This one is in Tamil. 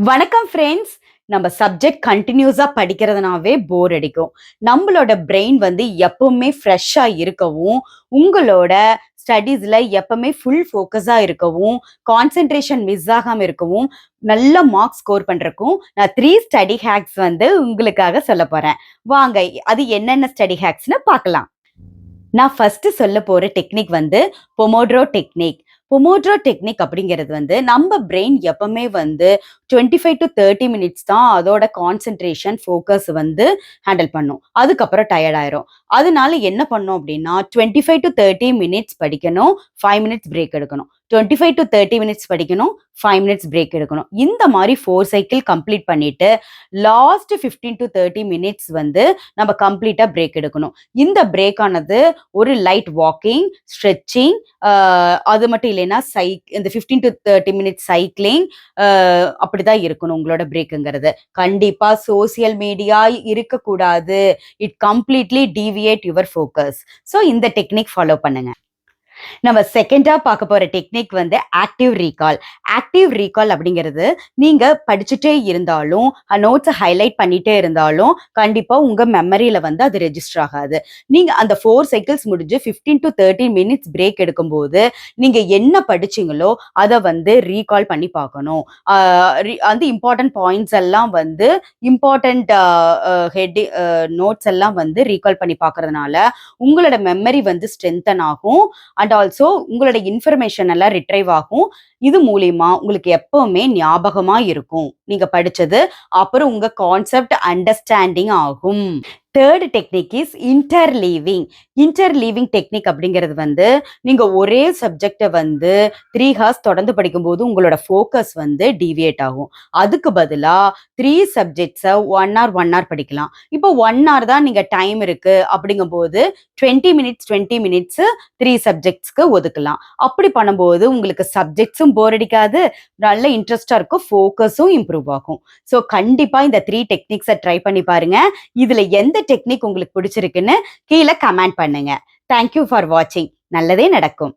வணக்கம் ஃப்ரெண்ட்ஸ். நம்ம சப்ஜெக்ட் கண்டினியூஸா படிக்கிறதுனாவே போர் அடிக்கும். நம்மளோட பிரெயின் வந்து எப்பவுமே ஃப்ரெஷ்ஷா இருக்கவும், உங்களோட ஸ்டடீஸ்ல எப்பவுமே ஃபுல் ஃபோக்கஸா இருக்கவும், கான்சன்ட்ரேஷன் மிஸ் ஆகாம இருக்கவும், நல்ல மார்க்ஸ் ஸ்கோர் பண்றதுக்கும் நான் 3 ஸ்டடி ஹேக்ஸ் வந்து உங்களுக்காக சொல்லப் போறேன். வாங்க அது என்னென்ன ஸ்டடி ஹேக்ஸ்ன்னு பார்க்கலாம். நான் ஃபர்ஸ்ட் சொல்லப் போற டெக்னிக் வந்து பொமோட்ரோ டெக்னிக். பொமோட்ரோ டெக்னிக் அப்படிங்கிறது வந்து நம்ம பிரெயின் எப்பவுமே வந்து 25 to 30 மினிட்ஸ் தான் அதோட கான்சென்ட்ரேஷன், ஃபோக்கஸ் வந்து ஹேண்டில் பண்ணும். அதுக்கப்புறம் டயர்ட் ஆயிரும். அதனால என்ன பண்ணோம் அப்படின்னா 25 to 30 மினிட்ஸ் படிக்கணும், 5 மினிட்ஸ் பிரேக் எடுக்கணும். 25 to 30 மினிட்ஸ் படிக்கணும், 5 மினிட்ஸ் பிரேக் எடுக்கணும். இந்த மாதிரி 4 சைக்கிள் கம்ப்ளீட் பண்ணிட்டு லாஸ்ட் 15 to 30 மினிட்ஸ் வந்து நம்ம கம்ப்ளீட்டா பிரேக் எடுக்கணும். இந்த பிரேக் ஆனது ஒரு லைட் வாக்கிங், ஸ்ட்ரெச்சிங், அது மட்டும் இல்லைன்னா இந்த 15 to 30 மினிட்ஸ் சைக்கிளிங் அப்படிதான் இருக்கணும் உங்களோட பிரேக்குங்கிறது. கண்டிப்பா சோசியல் மீடியா இருக்கக்கூடாது. It completely deviate your focus. So இந்த டெக்னிக் ஃபாலோ பண்ணுங்க. நம்ம செகண்டா பார்க்க போற டெக்னிக் வந்து ஆக்டிவ் ரீகால். ஆக்டிவ் ரீகால் அப்படிங்கிறது நீங்க படிச்சுட்டே இருந்தாலும் நோட்ஸை ஹைலைட் பண்ணிட்டே இருந்தாலும் கண்டிப்பா உங்க மெமரியில வந்து அது ரெஜிஸ்டர் ஆகாது. நீங்க அந்த 4 சைக்கிள்ஸ் முடிஞ்சு 15 to 30 மினிட்ஸ் பிரேக் எடுக்கும்போது நீங்க என்ன படிச்சீங்களோ அதை வந்து ரீகால் பண்ணி பார்க்கணும். அந்த இம்பார்ட்டன்ட் பாயிண்ட்ஸ் எல்லாம் வந்து இம்பார்ட்டன்ட் ஹெட் நோட்ஸ் எல்லாம் வந்து ரீகால் பண்ணி பார்க்கறதுனால உங்களோட மெமரி வந்து ஸ்ட்ரென்தன் ஆகும். அண்ட் ஆல்சோ உங்களோட இன்ஃபர்மேஷன் எல்லாம் ரிட்ரைவ் ஆகும். இது மூலியமா உங்களுக்கு எப்பவுமே ஞாபகமா இருக்கும் நீங்க படிச்சது. அப்புறம் உங்க கான்செப்ட் அண்டர்ஸ்டாண்டிங் ஆகும். Third technique is interleaving. Interleaving technique அப்படிங்கிறது வந்து நீங்க ஒரே சப்ஜெக்டை வந்து 3 ஹார்ஸ் தொடர்ந்து படிக்கும்போது உங்களோட ஃபோக்கஸ் வந்து டீவியேட் ஆகும். அதுக்கு பதிலா 3 சப்ஜெக்ட்ஸை 1 hour 1 hour படிக்கலாம். இப்போ 1 hour தான் நீங்க டைம் இருக்கு அப்படிங்கும்போது 20 மினிட்ஸ் 3 சப்ஜெக்ட்ஸ்க்கு ஒதுக்கலாம். அப்படி பண்ணும்போது உங்களுக்கு சப்ஜெக்ட்ஸும் போர் அடிக்காது, நல்ல இன்ட்ரெஸ்டா இருக்கும், ஃபோக்கஸும் இம்ப்ரூவ் ஆகும். ஸோ கண்டிப்பா இந்த 3 டெக்னிக்ஸை ட்ரை பண்ணி பாருங்க. இதுல எந்த டெக்னிக் உங்களுக்கு பிடிச்சிருக்குன்னு கீழே கமெண்ட் பண்ணுங்க. தேங்க்யூ ஃபார் வாட்சிங். நல்லதே நடக்கும்.